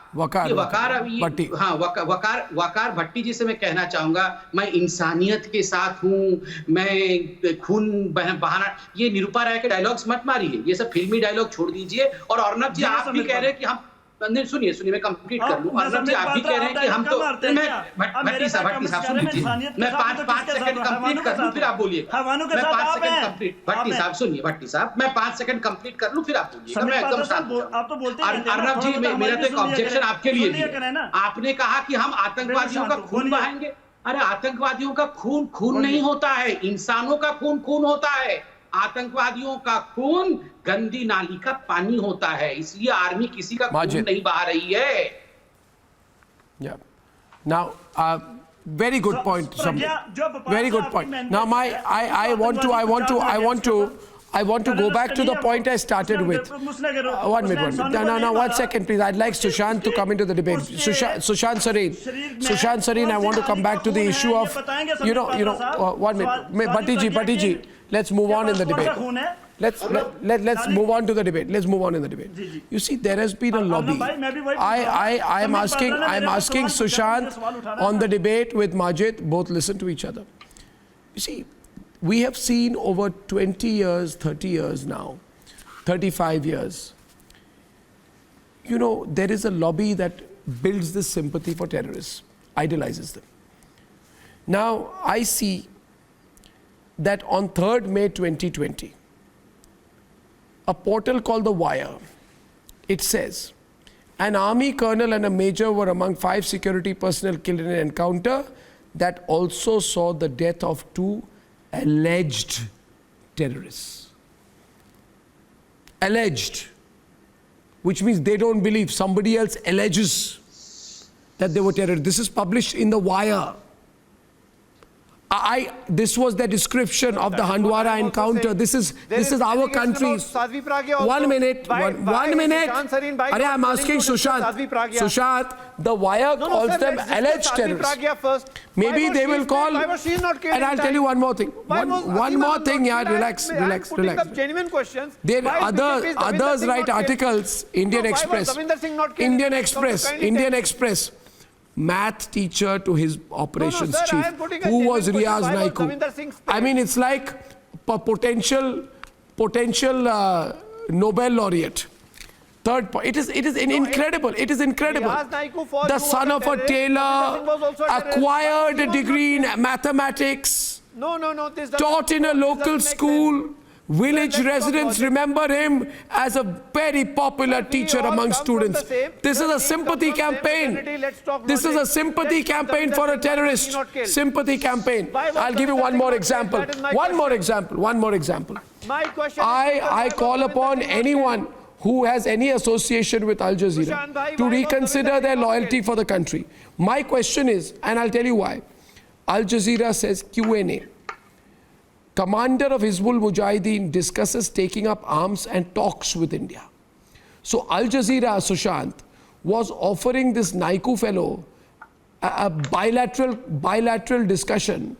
भट्टी जी से मैं कहना चाहूंगा, मैं इंसानियत के साथ हूं, मैं खून बहाना, ये निरूपा राय के डायलॉग्स मत मारिए, ये सब फिल्मी डायलॉग छोड़ दीजिए। और अर्नब जी आप भी कह रहे हैं कि हम, नहीं सुनिए मैं कंप्लीट कर लूं। अर्नब जी आप भी कह रहे हैं कि हम तो, भट्टी साहब सुन लीजिए, मैं 5 सेकंड कंप्लीट कर लूं फिर आप बोलिए। मैं 5 सेकंड कंप्लीट, भट्टी साहब सुनिए, भट्टी साहब मैं 5 सेकंड कंप्लीट कर लूं फिर आप बोलिए। मैं एकदम शांत। अर्नब जी मेरा तो एक ऑब्जेक्शन आपके लिए भी है। आपने कहा कि हम आतंकवादियों का खून बहाएंगे। अरे आतंकवादियों का खून नहीं होता है, इंसानों का खून होता है। आतंकवादियों का खून गंदी नाली का पानी होता है, इसलिए आर्मी किसी का खून नहीं बहा रही है। Now, very good point. Very good point. Now, I want to go back to the point I started with. 1 minute. No, 1 second, please. I'd like Sushant to come into the debate. Sushant Sareen, I want to come back to the issue of, 1 minute. Bhatti ji, let's move on in the debate. Let's move on to the debate. Let's move on in the debate. You see, there has been a lobby. I'm asking Sushant on the debate with Majid. Both listen to each other. You see, we have seen over 20 years, 30 years now, 35 years. There is a lobby that builds this sympathy for terrorists, idolizes them. Now, I see that on 3rd May 2020, a portal called The Wire, it says, an army colonel and a major were among 5 security personnel killed in an encounter that also saw the death of 2 alleged terrorists. Alleged, which means they don't believe, somebody else alleges that they were terrorists. This is published in The Wire. This was the description of the Handwara encounter. This is our country's. 1 minute. Are I'm asking Sushant, The Wire calls them alleged terrorists. Maybe they will call. And I'll tell you one more thing. One more thing, yeah. Relax. Genuine questions. There others write articles. Indian Express. Math teacher to his operations chief, who was Riaz Naiku. I mean, it's like a potential Nobel laureate. Third point, it is incredible. It is incredible. The son of a tailor, acquired a degree in mathematics, taught in a local school. Village residents remember him as a very popular teacher among students. This is a sympathy campaign. This is a sympathy campaign for a terrorist. Sympathy campaign. I'll give you one more example. One more example. I call upon anyone who has any association with Al Jazeera to reconsider their loyalty for the country. My question is, and I'll tell you why. Al Jazeera says Q&A. Commander of Hizbul Mujahideen discusses taking up arms and talks with India. So Al Jazeera, Sushant, was offering this Naiku fellow a bilateral discussion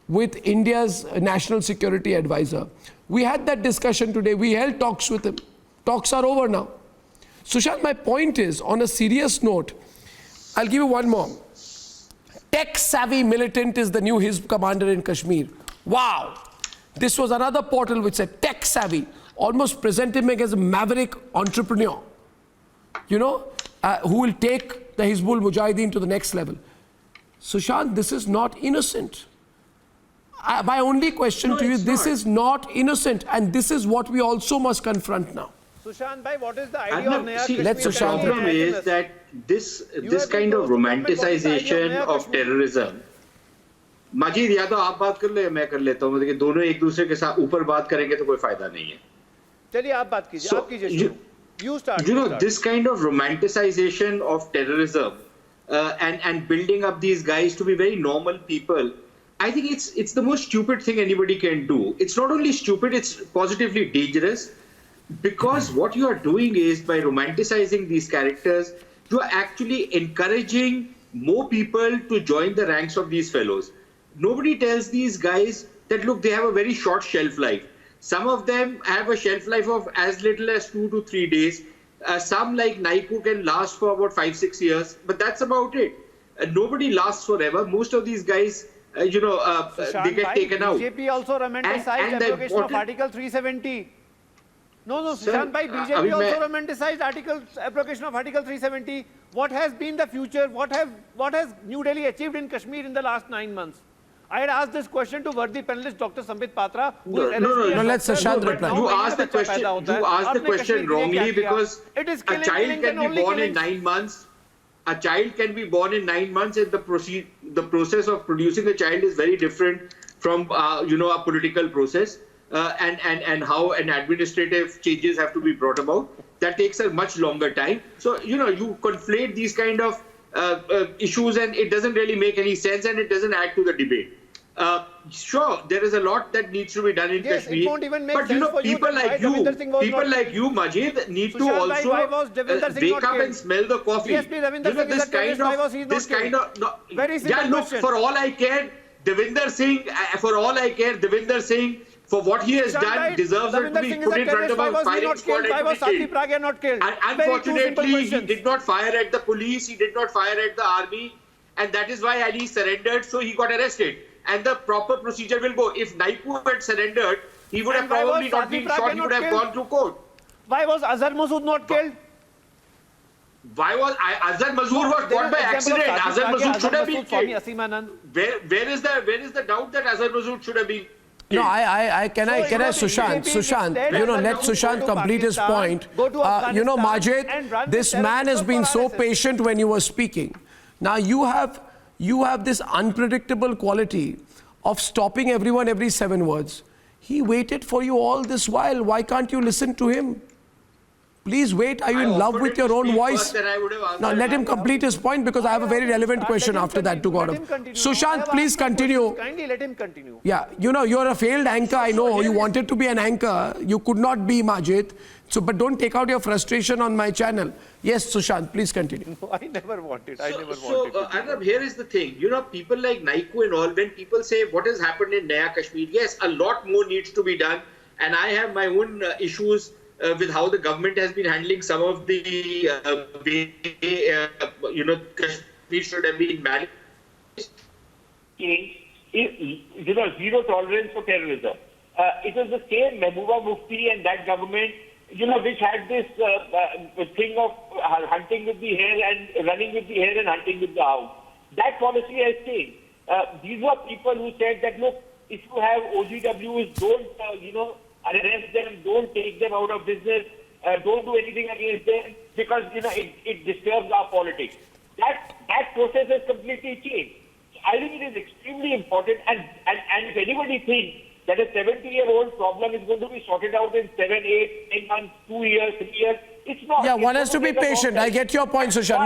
with India's national security advisor. We had that discussion today. We held talks with him. Talks are over now. Sushant, my point is, on a serious note, I'll give you one more. Tech-savvy militant is the new Hizb commander in Kashmir. Wow! This was another portal which said tech-savvy, almost presented him as a maverick entrepreneur, who will take the Hizbul Mujahideen to the next level. Sushant, this is not innocent. my only question No, to you, it's this not. is not innocent, and this is what we also must confront now. Sushant bhai, what is the idea of Naya Kashmir? let The Sushant problem is that this kind of romanticization of terrorism. Majid, या तो आप बात कर लो या मैं कर लेता हूँ, मतलब कि दोनों एक दूसरे के साथ ऊपर बात करेंगे तो कोई फायदा नहीं है. चलिए आप बात कीजिए, आप कीजिए शुरू. You start. You know, this kind of romanticization of terrorism and building up these guys to be very normal people, I think it's the most stupid thing anybody can do. It's not only stupid, it's positively dangerous, because what you are doing is, by romanticizing these characters, you are actually encouraging more people to join the ranks of these fellows. Nobody tells these guys that, look, they have a very short shelf life. Some of them have a shelf life of as little as 2 to 3 days. Some, like Naiku, can last for about 5-6 years, but that's about it. Nobody lasts forever. Most of these guys, they get taken out. BJP also romanticized application of Article 370. No, Sushant bhai, BJP also romanticized application of Article 370. What has been the future? What has New Delhi achieved in Kashmir in the last 9 months? I had asked this question to worthy panelist Dr. Sambit Patra. No, let Sushant reply. You asked the question wrongly, because a child can be born in 9 months. A child can be born in 9 months, and the process of producing a child is very different from a political process, and how an administrative changes have to be brought about. That takes a much longer time. So you conflate these kind of issues, and it doesn't really make any sense, and it doesn't add to the debate. Sure, there is a lot that needs to be done in Kashmir, it won't even make but sense for you people that like you, Majid, need to Sushant bhai, why was also Devinder Singh wake not up killed? and smell the coffee. Yes, please, Devinder Singh is a terrorist. Why was he not killed? Very simple question. For all I care, Devinder Singh, for what he has done, deserves to be put in front of a firing squad and Why was to be Sati Pragya not killed? And unfortunately, he did not fire at the police, he did not fire at the army, and that is why Ali surrendered, so he got arrested. And the proper procedure will go. If Naiku had surrendered, he would have probably not been shot, he would have gone through court. Why was Azhar Masood not killed? Why was Azhar Masood was caught by accident? Azhar Masood should have been killed. Where is the doubt that Azhar Masood should have been killed? No, can I Sushant, let Sushant complete his point. Majid, this man has been so patient when you were speaking. Now you have this unpredictable quality of stopping everyone every 7 words. He waited for you all this while. Why can't you listen to him? Please wait. Are you in love with your own voice? Now let him complete his point, because I have a very relevant question after that to Gaurav. Sushant, please continue. Kindly let him continue. Yeah, you're a failed anchor. I know you wanted to be an anchor. You could not be, Majid. But don't take out your frustration on my channel. Yes, Sushant, please continue. No, I never wanted. Arnab, here is the thing. People like Naiku and all, when people say what has happened in Naya Kashmir, yes, a lot more needs to be done. And I have my own issues with how the government has been handling some of the way, Kashmir should have been managed. Zero tolerance for terrorism. It was the same Mehbooba Mufti and that government, which had this thing of hunting with the hare and running with the hare and hunting with the hound. That policy has changed. These were people who said that, look, if you have OGWs, don't, arrest them, don't take them out of business, don't do anything against them, because, it disturbs our politics. That process has completely changed. I think it is extremely important, and if anybody thinks that a 70-year-old problem is going to be sorted out in 7, 8, 10 months, 2 years, 3 years, it's not. Yeah, one has to be patient. I get your point, Sushant.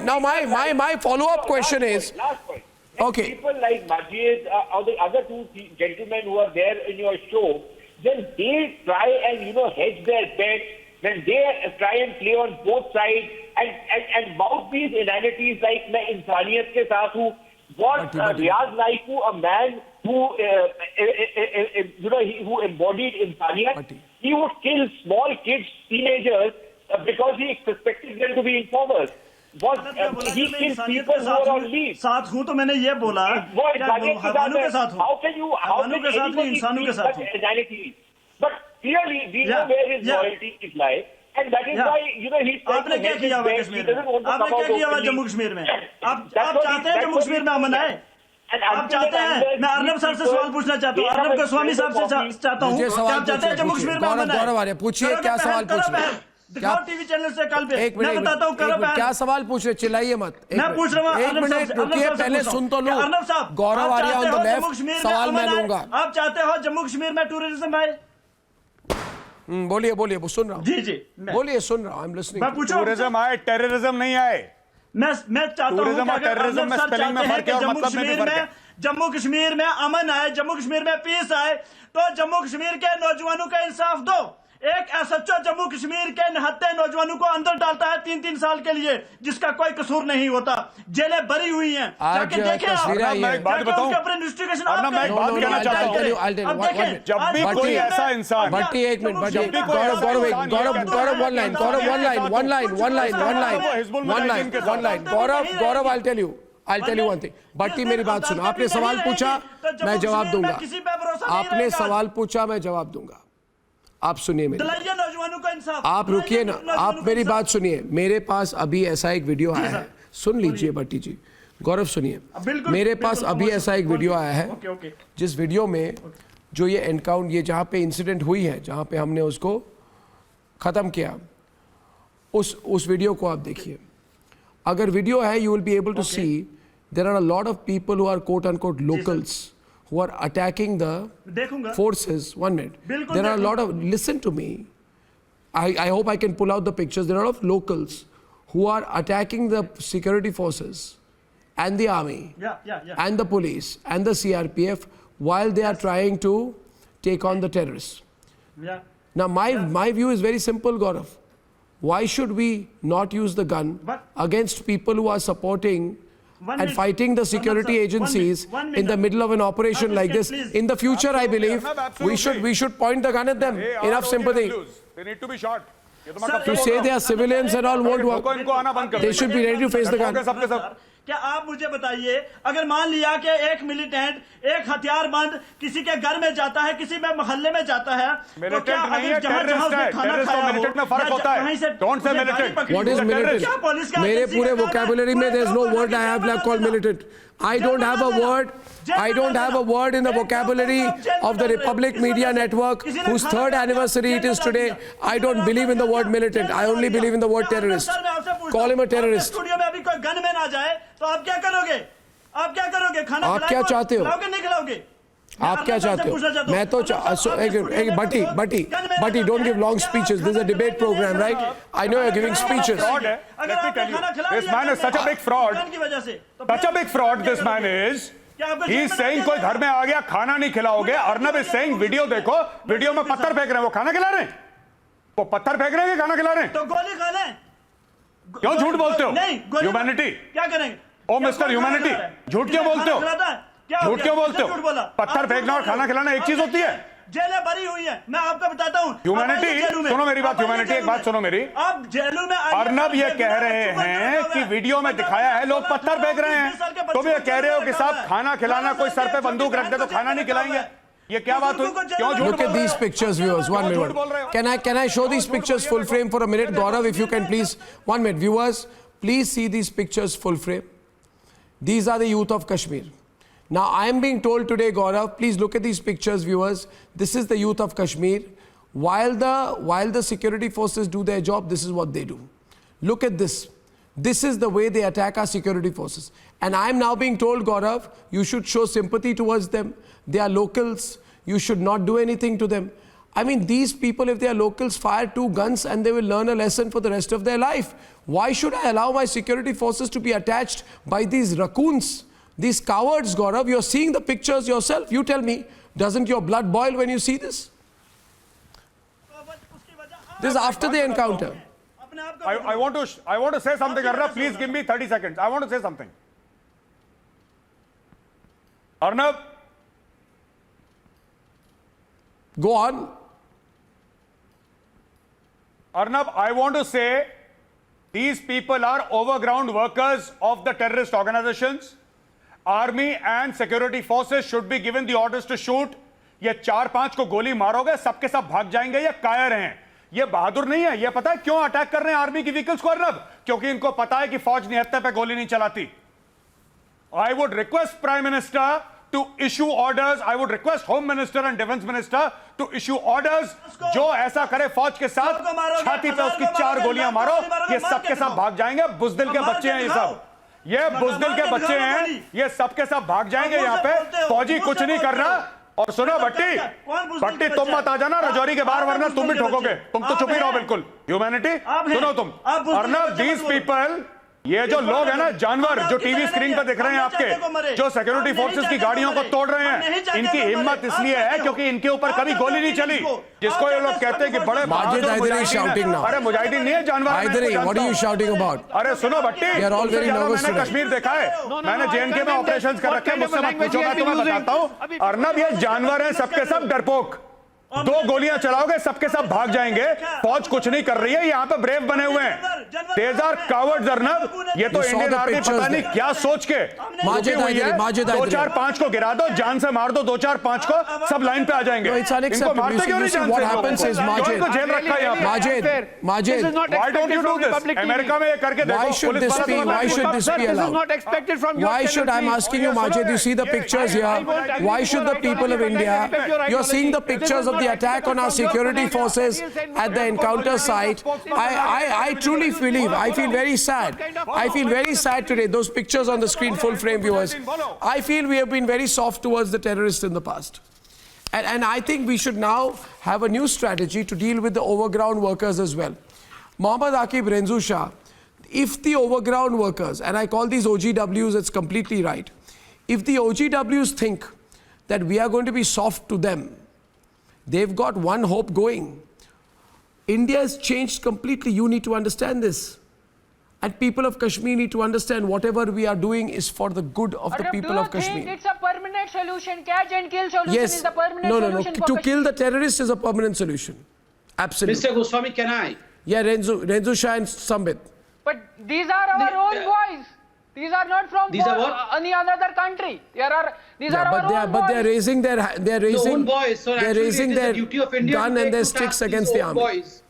Now my follow-up question is. Last point. Okay. People like Majid or the other two gentlemen who are there in your show, then they try and hedge their bets, then they try and play on both sides and mouth these inanities like Insaniyat ke saath hu. What Riaz Naiku, a man who who embodied Insaniyat, he would kill small kids, teenagers, because he suspected them to be informers. He kills people who are on leave. साथ हूँ तो मैंने ये बोला हवानों के साथ हूँ हवानों के साथ नहीं इंसानों के साथ हूँ but clearly we know where his loyalty is lie, and that is why he's आपने क्या किया हुआ कश्मीर में आपने क्या किया हुआ जम्मू कश्मीर में आप चाहते हैं जम्मू कश्मीर में अमन आए आप चाहते हैं, मैं अर्नब सर से सवाल पूछना चाहता हूँ, अर्नब गोस्वामी साहब से चाहता हूँ, आप चाहते हैं जम्मू कश्मीर में अमन आए? पूछिए क्या सवाल पूछ रहे हैं? दिखाओ टीवी चैनल से कल पे। एक मिनट, मैं बताता हूँ क्या सवाल पूछ रहे, चिल्लाइए मत। मैं पूछ रहा हूँ, एक मिनट रुकिए, पहले सुन तो लो। अर्नब साहब, गौरव आर्या ऑन द लेफ्ट, सवाल मैं लूंगा। आप चाहते हो जम्मू कश्मीर में टूरिज्म आए? बोलिए बोलिए, सुन रहा हूँ। जी जी बोलिए, सुन रहा हूँ, आई एम लिसनिंग। मैं पूछूं, टूरिज्म आए, टेररिज्म नहीं आए। मैं चाहता हूं कि अगर अर्नब सर चाहते हैं कि जम्मू कश्मीर में अमन आए, जम्मू कश्मीर में पीस आए, तो जम्मू कश्मीर के नौजवानों का इंसाफ दो। एक एसएचओ जम्मू कश्मीर के निहत्थे नौजवानों को अंदर डालता है 3-3 साल के लिए, जिसका कोई कसूर नहीं होता, जेलें भरी हुई हैं। जाके देखें आप। मैं एक बात बताऊं, मैं एक बात कहना चाहता हूं, जब भी कोई ऐसा इंसान, भट्टी एक minute, Gaurav one line, I'll tell you one thing. भट्टी मेरी बात सुनो, आपने सवाल पूछा मैं जवाब दूंगा, आपने सवाल पूछा मैं जवाब दूंगा, आप सुनिए मेरी, आप रुकिए ना, आप मेरी बात सुनिए। मेरे पास अभी ऐसा एक वीडियो आया है, सुन लीजिए भट्टी जी, गौरव सुनिए, मेरे पास अभी ऐसा एक वीडियो आया है जिस वीडियो में जो ये एनकाउंटर, ये जहाँ पे इंसिडेंट हुई है, जहाँ पे हमने उसको ख़त्म किया, उस वीडियो को आप देखिए। अगर वीडियो है, you will be able to see there are a lot of people who are quote unquote locals who are attacking the forces. 1 minute. There are a lot of, listen to me, I hope I can pull out the pictures. There are a lot of locals who are attacking the security forces and the army and the police and the CRPF while they are trying to take on the terrorists. Now my view is very simple, Gaurav. Why should we not use the gun against people who are supporting and fighting the security agencies in the middle of an operation like this? In the future, I believe we should point the gun at them. Enough sympathy. They need to be shot. To say they are civilians and all won't work. They should be ready to face the gun. क्या आप मुझे बताइए, अगर मान लिया कि एक militant, एक हथियारबंद किसी के घर में जाता है, किसी में मोहल्ले में जाता है, तो क्या अगर जहां उसने खाना खाया हो, कहीं से don't say militant, what is militant? मेरे पूरे वोकैबुलरी में there is no word I have like called militant. I don't have a word in the vocabulary of the Republic Media Network, whose 3rd anniversary it is today. I don't believe in the word militant. I only believe in the word terrorist. Call him a terrorist. Studio में अभी कोई gun में ना जाए तो आप क्या करोगे? आप क्या करोगे? खाना आप क्या चाहते हो? खिलाओगे नहीं खिलाओगे? आप क्या चाहते हो? मैं तो Bhatti, don't give long speeches. This is a debate program, right? I know you're giving speeches. Let me tell you, this man is such a big fraud. Such a big fraud this man is. He's saying कोई घर में आ गया, खाना नहीं खिलाओगे. Arnab is saying video देखो, video में पत्थर फेंक रहे हैं, वो खाना खिला रहे हैं? वो पत्थर फेंक रहे हैं कि खाना खिला रहे हैं? तो गोली खा लें. क्यों झूठ बोलते हो? नहीं, ह्यूमैनिटी. क्या करेंगे? ओ मिस्टर ह्यूमैनिटी, झूठ क्यों बोलते हो? झूठ क्यों बोलते हो? पत्थर फेंकना और खाना खिलाना एक चीज होती है. जेलें भरी हुई हैं, मैं आपको बताता हूँ. ह्यूमैनिटी, सुनो मेरी बात, ह्यूमैनिटी, एक बात सुनो मेरी. आप जेलों में अर्नब ये कह रहे हैं कि वीडियो में दिखाया है लोग पत्थर फेंक रहे हैं, तुम ये कह रहे हो कि साहब खाना खिलाना, कोई सर पे बंदूक रख दे तो खाना नहीं खिलाएंगे. ये क्या बात हुई? क्यों झूठ? Look at these pictures, viewers. 1 minute. Can I show these pictures full frame for a minute, Gaurav? If you can please, 1 minute, viewers, please see these pictures full frame. These are the youth of Kashmir. Now I am being told today, Gaurav, please look at these pictures, viewers. This is the youth of Kashmir. While the security forces do their job, this is what they do. Look at this. This is the way they attack our security forces. And I am now being told, Gaurav, you should show sympathy towards them. They are locals. You should not do anything to them. I mean, these people, if they are locals, fire 2 guns and they will learn a lesson for the rest of their life. Why should I allow my security forces to be attached by these raccoons? These cowards, Gaurav, you're seeing the pictures yourself. You tell me, doesn't your blood boil when you see this? This is after the encounter. I want to say something, Arnab. Please give me 30 seconds. I want to say something. Arnab. Go on. Arnab, I want to say these people are overground workers of the terrorist organizations. Army and security forces should be given the orders to shoot. ये 4-5 को गोली मारोगे, सबके सब भाग जाएंगे. ये कायर हैं, ये बहादुर नहीं है. ये पता है क्यों अटैक कर रहे हैं आर्मी की व्हीकल्स को, अर्नब? क्योंकि इनको पता है कि फौज निहत्थे पे गोली नहीं चलाती. I would request Prime Minister to issue orders. I would request Home Minister and Defense Minister to issue orders. जो ऐसा करे फौज के साथ छाती पे उसकी 4 गोलियां मारो. ये सब के सब भाग जाएंगे. बुज़दिल के बच्चे हैं ये सब. ये बुज़दिल के बच्चे हैं. ये सब के सब भाग जाएंगे यहाँ पे. फौजी कुछ नहीं कर रहा. और सुनो भट्टी तुम मत आ जाना रजौरी के बाहर वरना तुम भी ठोकोगे. तुम तो चुप ही रहो बिल्कुल. ह्यूमैनिटी सुनो तुम. अर्नब दीज पीपल ये जो लोग हैं ना जानवर जो टीवी स्क्रीन पर दिख रहे हैं आपके जो सिक्योरिटी फोर्सेस की गाड़ियों को तोड़ रहे हैं इनकी हिम्मत इसलिए है क्योंकि इनके ऊपर कभी गोली नहीं चली जिसको ये लोग कहते हैं कि बड़े अरे मुजाहिदीन नहीं है जानवर. अरे सुनो भट्टी मैंने कश्मीर देखा है. मैंने जेएनके में ऑपरेशन कर रखे हैं. मुझसे मत पूछो मैं तुम्हें बताता हूँ. अर्नब ये जानवर है सबके सब डरपोक. 2 गोलियां चलाओगे सबके सब भाग जाएंगे. फौज कुछ नहीं कर रही है. यहाँ पे ब्रेव बने हुए हैं. तेजार कावर्ड्स अर्नब. ये तो इंडियन आर्मी पता नहीं क्या सोच के हुई है. 2-4-5 को गिरा दो जान से मार दो. 2-4-5 को सब लाइन पे आ जाएंगे. इनको मारते क्यों नहीं जान से? इनको जेल रखा है यहाँ पे. Why don't you do this? America में ये करके देखो. Why should this be allowed? Why should I'm asking you, Majid? You see the pictures here. Why should the people of India? You're seeing the pictures of the attack on our security forces at the encounter site. I truly believe. I feel very sad. I feel very sad today. Those pictures on the screen, full frame viewers. I feel we have been very soft towards the terrorists in the past. And I think we should now have a new strategy to deal with the overground workers as well. Mohammad Aqib Renzu Shah, if the overground workers, and I call these OGWs, it's completely right. If the OGWs think that we are going to be soft to them, they've got one hope going. India has changed completely. You need to understand this. And people of Kashmir need to understand whatever we are doing is for the good of the people of Kashmir. Do you think it's a permanent solution? Catch and kill solution is the permanent solution? No. To kill the terrorists is a permanent solution. Absolutely. Mr. Goswami, can I? Yeah, Renzu Shah and Sambit. But these are our own boys. These are not from any other country. These are our own boys. But they are raising their boys. So they're raising their gun and their to sticks tap against these the old army. boys.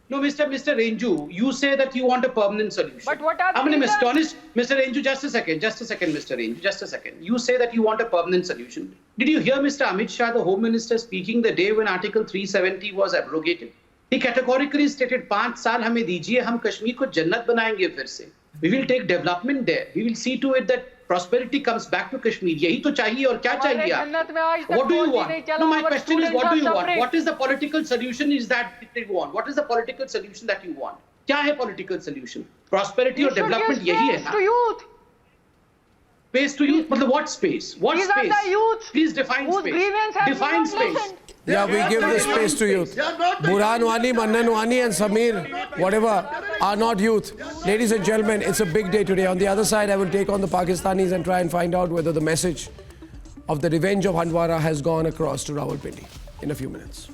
No, Mr. Renju, you say that you want a permanent solution. But what are I'm astonished. Mr. Renju, just a second, Mr. Renju, just a second. You say that you want a permanent solution. Did you hear Mr. Amit Shah, the Home Minister, speaking the day when Article 370 was abrogated? He categorically stated, 5 साल हमें दीजिए, हम कश्मीर को जन्नत बनाएंगे फिर से. We will take development there. We will see to it that prosperity comes back to Kashmir. यही तो चाहिए और क्या चाहिए आप? What do you want? No, my question is, what do you want? What is the political solution is that you want? What is the political solution that you want? क्या है political solution? Prosperity or development यही है ना? To youth. Space to youth? मतलब what space? What These space? are the youth. Please define space. Define space. Yeah, we give the space to youth. Burhan Wani, Mannan Wani and Samir, whatever, are not youth. Ladies and gentlemen, it's a big day today. On the other side, I will take on the Pakistanis and try and find out whether the message of the revenge of Handwara has gone across to Rawalpindi in a few minutes.